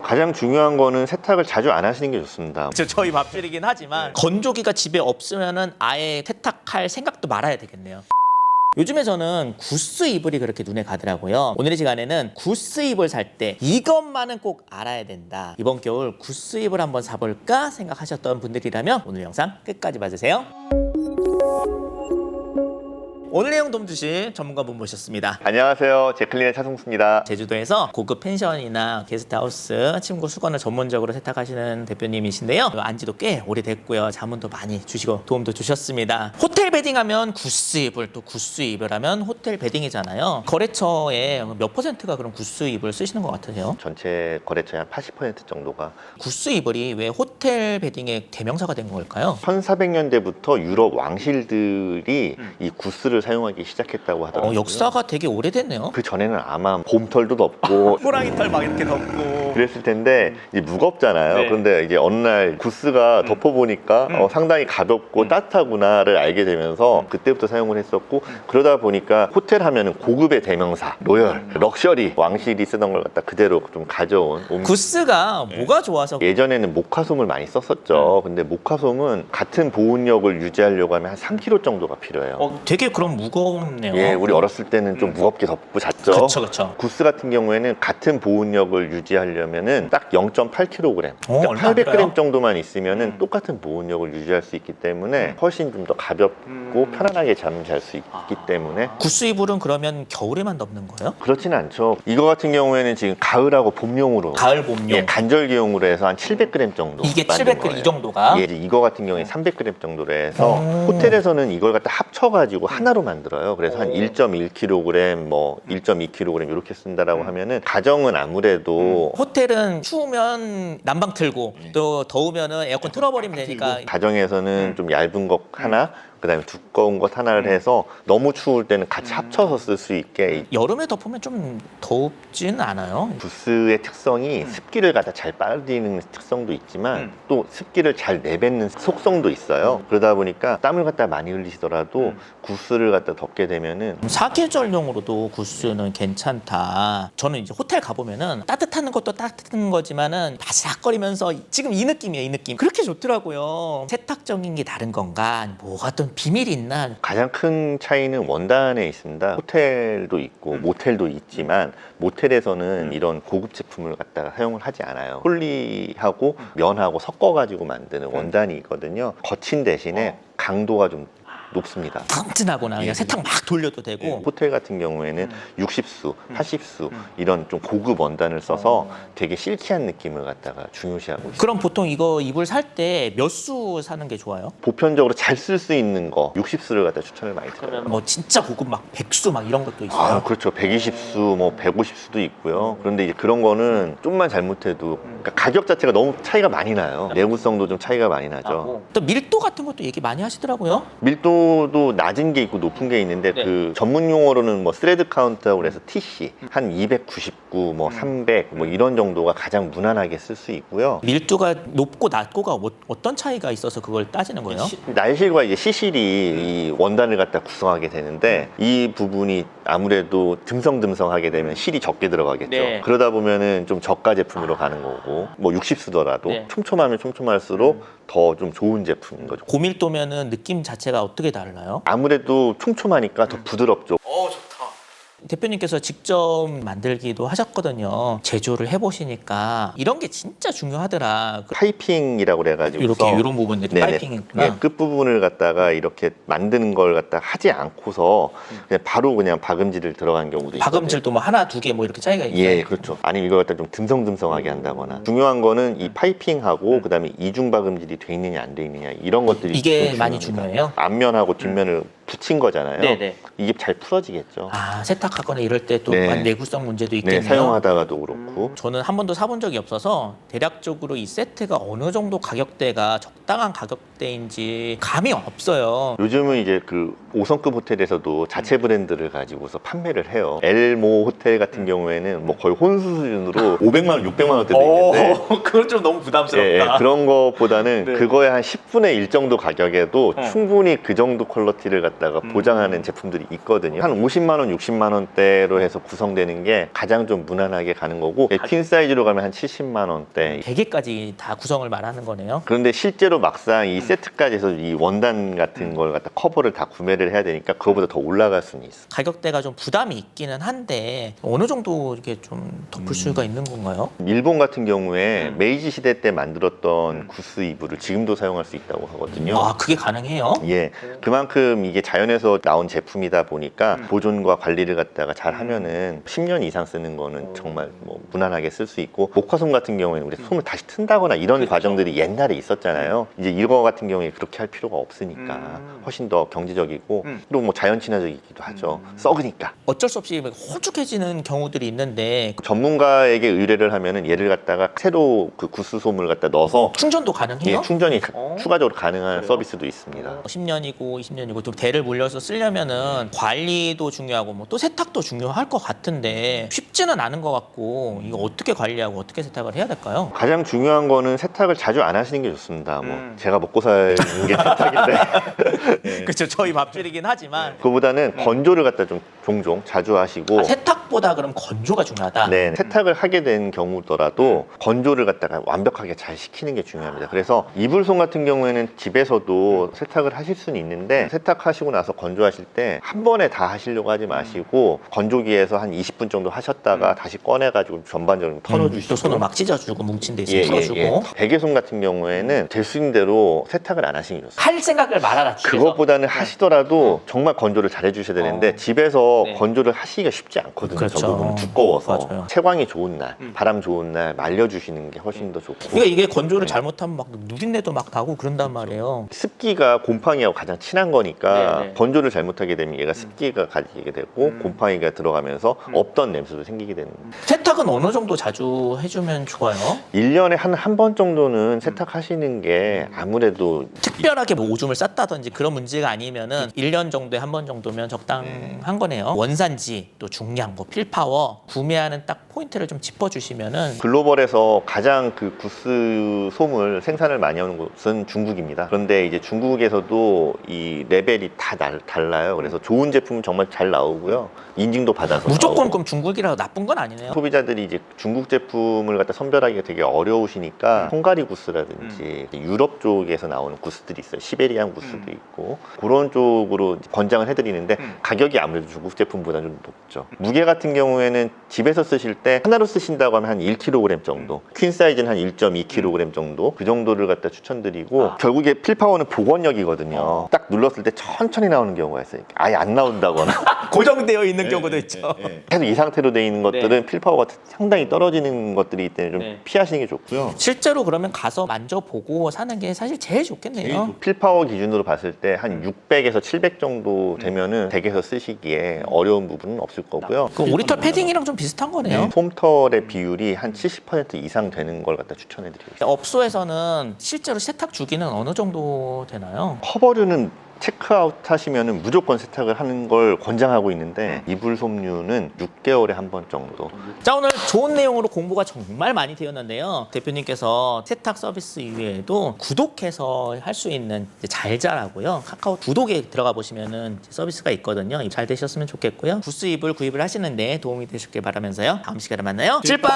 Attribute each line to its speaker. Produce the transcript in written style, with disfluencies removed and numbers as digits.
Speaker 1: 가장 중요한 거는 세탁을 자주 안 하시는 게 좋습니다.
Speaker 2: 저희 맙질이긴 하지만 건조기가 집에 없으면은 아예 세탁할 생각도 말아야 되겠네요. 요즘에 저는 구스 이불이 그렇게 눈에 가더라고요. 오늘 이 시간에는 구스 이불 살 때 이것만은 꼭 알아야 된다. 이번 겨울 구스 이불 한번 사볼까 생각하셨던 분들이라면 오늘 영상 끝까지 봐주세요. 오늘 내용 도움 주신 전문가분 모셨습니다.
Speaker 1: 안녕하세요. 제클린의 차승수입니다.
Speaker 2: 제주도에서 고급 펜션이나 게스트하우스, 침구 수건을 전문적으로 세탁하시는 대표님이신데요. 안지도 꽤 오래됐고요. 자문도 많이 주시고 도움도 주셨습니다. 호텔 베딩하면 구스 이불, 또 구스 이불하면 호텔 베딩이잖아요. 거래처에 몇 %가 그럼 구스 이불 쓰시는 것 같으세요?
Speaker 1: 전체 거래처의 한 80% 정도가
Speaker 2: 구스 이불이 왜 호텔 베딩의 대명사가 된 걸까요?
Speaker 1: 1400년대부터 유럽 왕실들이 이 구스를 사용하기 시작했다고 하더라고요.
Speaker 2: 역사가 되게 오래됐네요.
Speaker 1: 그 전에는 아마 봄털도 덮고
Speaker 2: 호랑이 털 막 이렇게 덮고
Speaker 1: 그랬을 텐데 이제 무겁잖아요.
Speaker 2: 네.
Speaker 1: 그런데 이제 어느 날 구스가 덮어보니까 상당히 가볍고 따뜻하구나를 알게 되면서 그때부터 사용을 했었고 그러다 보니까 호텔 하면은 고급의 대명사, 로열, 럭셔리, 왕실이 쓰던 걸 갖다 그대로 좀 가져온
Speaker 2: 구스가 뭐가 좋아서
Speaker 1: 예전에는 모카솜을 많이 썼었죠. 근데 모카솜은 같은 보온력을 유지하려고 하면 한 3kg 정도가 필요해요.
Speaker 2: 되게 그럼 무겁네요.
Speaker 1: 예, 우리 어렸을 때는 좀 무겁게 덮고 잤죠.
Speaker 2: 그쵸.
Speaker 1: 구스 같은 경우에는 같은 보온력을 유지하려면은 딱 0.8kg, 그러니까
Speaker 2: 얼마 안
Speaker 1: 800g
Speaker 2: 들어요?
Speaker 1: 정도만 있으면은 똑같은 보온력을 유지할 수 있기 때문에 훨씬 좀 더 가볍고 편안하게 잠을 잘 수 있기 때문에
Speaker 2: 구스 이불은 그러면 겨울에만 덮는 거예요?
Speaker 1: 그렇지는 않죠. 이거 같은 경우에는 지금 가을하고 봄용으로
Speaker 2: 가을 봄용.
Speaker 1: 예, 간절기용으로 해서 한 700g 정도
Speaker 2: 이게
Speaker 1: 만든
Speaker 2: 700g
Speaker 1: 거예요.
Speaker 2: 이 정도가?
Speaker 1: 예, 이거 같은 경우에 300g 정도로 해서 호텔에서는 이걸 갖다 합쳐가지고 하나로 만들어요. 그래서 한 1.1kg, 뭐 1.2kg 이렇게 쓴다라고 하면은 가정은 아무래도
Speaker 2: 호텔은 추우면 난방 틀고 또 더우면은 에어컨 틀어버리면 되니까
Speaker 1: 가정에서는 좀 얇은 것 하나, 그다음에 두꺼운 것 하나를 해서 너무 추울 때는 같이 합쳐서 쓸 수 있게
Speaker 2: 여름에 덮으면 좀 덥진 않아요?
Speaker 1: 부스의 특성이 습기를 갖다 잘 빨아들이는 특성도 있지만 또 습기를 잘 내뱉는 속성도 있어요. 그러다 보니까 땀을 갖다 많이 흘리시더라도 구스를 갖다 덮게 되면은
Speaker 2: 사계절용으로도 구스는 괜찮다. 저는 이제 호텔 가보면은 따뜻한 것도 따뜻한 거지만은 바삭거리면서 지금 이 느낌이에요, 이 느낌. 그렇게 좋더라고요. 세탁적인 게 다른 건가? 뭐가 어떤 비밀이 있나?
Speaker 1: 가장 큰 차이는 원단에 있습니다. 호텔도 있고 모텔도 있지만 모텔에서는 이런 고급 제품을 갖다가 사용을 하지 않아요. 폴리하고 면하고 섞어가지고 만드는 원단이 있거든요. 거친 대신에 강도가 좀 높습니다.
Speaker 2: 튼튼하거나 그냥 세탁 막 돌려도 되고.
Speaker 1: 호텔 같은 경우에는 60수, 80수 이런 좀 고급 원단을 써서 되게 실키한 느낌을 갖다가 중요시하고 있어요.
Speaker 2: 그럼 보통 이거 이불 살 때 몇 수 사는 게 좋아요?
Speaker 1: 보편적으로 잘 쓸 수 있는 거 60수를 갖다 추천을 많이 드려요.
Speaker 2: 뭐 진짜 고급 막 100수 막 이런 것도 있어요.
Speaker 1: 아, 그렇죠. 120수, 뭐 150수도 있고요. 그런데 이제 그런 거는 좀만 잘못해도 그러니까 가격 자체가 너무 차이가 많이 나요. 내구성도 좀 차이가 많이 나죠.
Speaker 2: 또 밀도 같은 것도 얘기 많이 하시더라고요.
Speaker 1: 밀도도 낮은 게 있고 높은 게 있는데
Speaker 2: 네.
Speaker 1: 그 전문 용어로는 뭐 스레드 카운트라고 해서 TC 한 299, 뭐 300, 뭐 이런 정도가 가장 무난하게 쓸 수 있고요.
Speaker 2: 밀도가 높고 낮고가 어떤 차이가 있어서 그걸 따지는 거예요?
Speaker 1: 날실과 이제 시실이 이 원단을 갖다 구성하게 되는데 이 부분이 아무래도 듬성듬성하게 되면 실이 적게 들어가겠죠.
Speaker 2: 네.
Speaker 1: 그러다 보면은 좀 저가 제품으로 가는 거고 뭐 60수더라도
Speaker 2: 네.
Speaker 1: 촘촘하면 촘촘할수록 더 좀 좋은 제품인 거죠.
Speaker 2: 고밀도면은 느낌 자체가 어떻게 달라요?
Speaker 1: 아무래도 촘촘하니까 더 부드럽죠.
Speaker 2: 좋다. 대표님께서 직접 만들기도 하셨거든요. 제조를 해보시니까 이런 게 진짜 중요하더라.
Speaker 1: 파이핑이라고 그래가지고
Speaker 2: 이렇게 이런 부분들이 파이핑이구나.
Speaker 1: 네, 끝부분을 갖다가 이렇게 만드는 걸 갖다 하지 않고서 그냥 바로 그냥 박음질을 들어간 경우도 있거든요.
Speaker 2: 박음질도 뭐 하나, 두 개 뭐 이렇게 차이가 있어요.
Speaker 1: 예, 그렇죠. 아니면 이걸 갖다 좀 듬성듬성하게 한다거나. 중요한 거는 이 파이핑하고 그다음에 이중 박음질이 돼 있느냐 안 돼 있느냐 이런 것들이
Speaker 2: 이게
Speaker 1: 좀
Speaker 2: 많이
Speaker 1: 중요합니다.
Speaker 2: 중요해요?
Speaker 1: 앞면하고 뒷면을 붙인 거잖아요.
Speaker 2: 네네.
Speaker 1: 이게 잘 풀어지겠죠.
Speaker 2: 아, 세탁하거나 이럴 때 또
Speaker 1: 네.
Speaker 2: 내구성 문제도
Speaker 1: 네,
Speaker 2: 있겠네요.
Speaker 1: 사용하다가도 그렇고.
Speaker 2: 저는 한 번도 사본 적이 없어서 대략적으로 이 세트가 어느 정도 가격대가 적당한 가격대인지 감이 없어요.
Speaker 1: 요즘은 이제 그 5성급 호텔에서도 자체 브랜드를 가지고서 판매를 해요. 엘모 호텔 같은 경우에는 뭐 거의 혼수 수준으로 500만 원, 600만 원대도 있는데
Speaker 2: 그건 좀 너무 부담스럽다.
Speaker 1: 그런 것보다는
Speaker 2: 네.
Speaker 1: 그거의 한 10분의 1 정도 가격에도 충분히 그 정도 퀄리티를 갖다 갖다가 보장하는 제품들이 있거든요. 한 50만 원, 60만 원대로 해서 구성되는 게 가장 좀 무난하게 가는 거고 퀸 사이즈로 가면 한 70만 원대.
Speaker 2: 베개까지 다 구성을 말하는 거네요.
Speaker 1: 그런데 실제로 막상 이 세트까지 해서 이 원단 같은 걸 갖다 커버를 다 구매를 해야 되니까 그거보다 더 올라갈 수는 있어.
Speaker 2: 가격대가 좀 부담이 있기는 한데 어느 정도 이렇게 좀 덮을 수가 있는 건가요?
Speaker 1: 일본 같은 경우에 메이지 시대 때 만들었던 구스 이불을 지금도 사용할 수 있다고 하거든요.
Speaker 2: 아, 그게 가능해요?
Speaker 1: 예, 그만큼 이게 자연에서 나온 제품이다 보니까 보존과 관리를 갖다가 잘 하면은 10년 이상 쓰는 거는 정말 뭐 무난하게 쓸 수 있고, 목화솜 같은 경우에는 우리 솜을 다시 튼다거나 이런 과정들이 옛날에 있었잖아요. 이제 이거 같은 경우에 그렇게 할 필요가 없으니까 훨씬 더 경제적이고 그리고 뭐 자연 친화적이기도 하죠. 썩으니까.
Speaker 2: 어쩔 수 없이 홀쭉해지는 경우들이 있는데
Speaker 1: 전문가에게 의뢰를 하면은 얘를 갖다가 새로 그 구스솜을 갖다 넣어서
Speaker 2: 충전도 가능해요?
Speaker 1: 예, 충전이 추가적으로 가능한 서비스도 있습니다.
Speaker 2: 10년이고 20년이고 또 대를 물려서 쓰려면은 관리도 중요하고 뭐 또 세탁도 중요할 것 같은데 쉽지는 않은 것 같고, 이거 어떻게 관리하고 어떻게 세탁을 해야 될까요?
Speaker 1: 가장 중요한 거는 세탁을 자주 안 하시는 게 좋습니다. 뭐 제가 먹고 사는 게 세탁인데
Speaker 2: 그렇죠. 저희 밥줄이긴 하지만
Speaker 1: 그거보다는 건조를 갖다 좀 종종 자주 하시고
Speaker 2: 세탁보다 그럼 건조가 중요하다.
Speaker 1: 네, 세탁을 하게 된 경우더라도 건조를 갖다가 완벽하게 잘 시키는 게 중요합니다. 그래서 이불솜 같은 경우에는 집에서도 세탁을 하실 수는 있는데 세탁하시고 나서 건조하실 때 한 번에 다 하시려고 하지 마시고 건조기에서 한 20분 정도 하셨다가 다시 꺼내가지고 전반적으로 털어주시고
Speaker 2: 또 손을 막 찢어주고 뭉친 데 있으면 풀어주고.
Speaker 1: 베개솜 같은 경우에는 될 수 있는 대로 세탁을 안 하시는 게 좋습니다.
Speaker 2: 할 생각을 말아라. 집에서.
Speaker 1: 그것보다는 하시더라도 정말 건조를 잘 해주셔야 되는데 집에서
Speaker 2: 네.
Speaker 1: 건조를 하시기가 쉽지 않거든요.
Speaker 2: 그렇죠.
Speaker 1: 저 부분은 두꺼워서.
Speaker 2: 맞아요.
Speaker 1: 채광이 좋은 날, 바람 좋은 날 말려주시는 게 훨씬 더 좋고.
Speaker 2: 그러니까 이게 건조를 잘못하면 막 누린내도 막 나고 그런단 말이에요.
Speaker 1: 습기가 곰팡이하고 가장 친한 거니까
Speaker 2: 네.
Speaker 1: 건조를 잘못하게 되면 얘가 습기가 가지게 되고 곰팡이가 들어가면서 없던 냄새도 생기게 되는 거예요.
Speaker 2: 세탁은 어느 정도 자주 해주면 좋아요?
Speaker 1: 1년에 한 번 정도는 세탁하시는 게 아무래도
Speaker 2: 특별하게 뭐 오줌을 쌌다든지 그런 문제가 아니면은 1년 정도에 한 번 정도면 적당한 거네요. 원산지, 또 중량, 뭐 필파워 구매하는 딱 포인트를 좀 짚어주시면은.
Speaker 1: 글로벌에서 가장 그 구스 솜을 생산을 많이 하는 곳은 중국입니다. 그런데 이제 중국에서도 이 레벨이 다 달라요. 그래서 좋은 제품은 정말 잘 나오고요. 인증도 받아서
Speaker 2: 무조건
Speaker 1: 나오고.
Speaker 2: 그럼 중국이라 나쁜 건 아니네요.
Speaker 1: 소비자들이 이제 중국 제품을 갖다 선별하기가 되게 어려우시니까 헝가리 구스라든지 유럽 쪽에서 나오는 구스들이 있어요. 시베리안 구스도 있고 그런 쪽으로 권장을 해드리는데 가격이 아무래도 중국 제품보다 좀 높죠. 무게 같은 경우에는 집에서 쓰실 때 하나로 쓰신다고 하면 한 1kg 정도, 퀸 사이즈는 한 1.2kg 정도, 그 정도를 갖다 추천드리고 결국에 필파워는 복원력이거든요. 딱 눌렀을 때 천천히 나오는 경우가 있어요. 아예 안 나온다거나
Speaker 2: 고정되어 있는 경우도 있죠.
Speaker 1: 계속 이 상태로 돼 있는 것들은 필파워가 상당히 떨어지는 것들이기 때문에 좀
Speaker 2: 네.
Speaker 1: 피하시는 게 좋고요.
Speaker 2: 실제로 그러면 가서 만져보고 사는 게 사실 제일 좋겠네요.
Speaker 1: 필파워 기준으로 봤을 때 한 600에서 700 정도 되면은 댁에서 쓰시기에 어려운 부분은 없을 거고요.
Speaker 2: 그 오리털 패딩이랑 좀 비슷한 거네요.
Speaker 1: 솜털의 비율이 한 70% 이상 되는 걸 갖다 추천해드리고 있습니다.
Speaker 2: 업소에서는 실제로 세탁 주기는 어느 정도 되나요?
Speaker 1: 커버류는 체크아웃 하시면은 무조건 세탁을 하는 걸 권장하고 있는데 이불 솜류는 6개월에 한 번 정도.
Speaker 2: 자, 오늘 좋은 내용으로 공부가 정말 많이 되었는데요. 대표님께서 세탁 서비스 이외에도 구독해서 할 수 있는 잘 자라고요. 카카오 구독에 들어가 보시면은 서비스가 있거든요. 잘 되셨으면 좋겠고요. 구스 이불 구입을 하시는데 도움이 되셨길 바라면서요. 다음 시간에 만나요. 찔빵!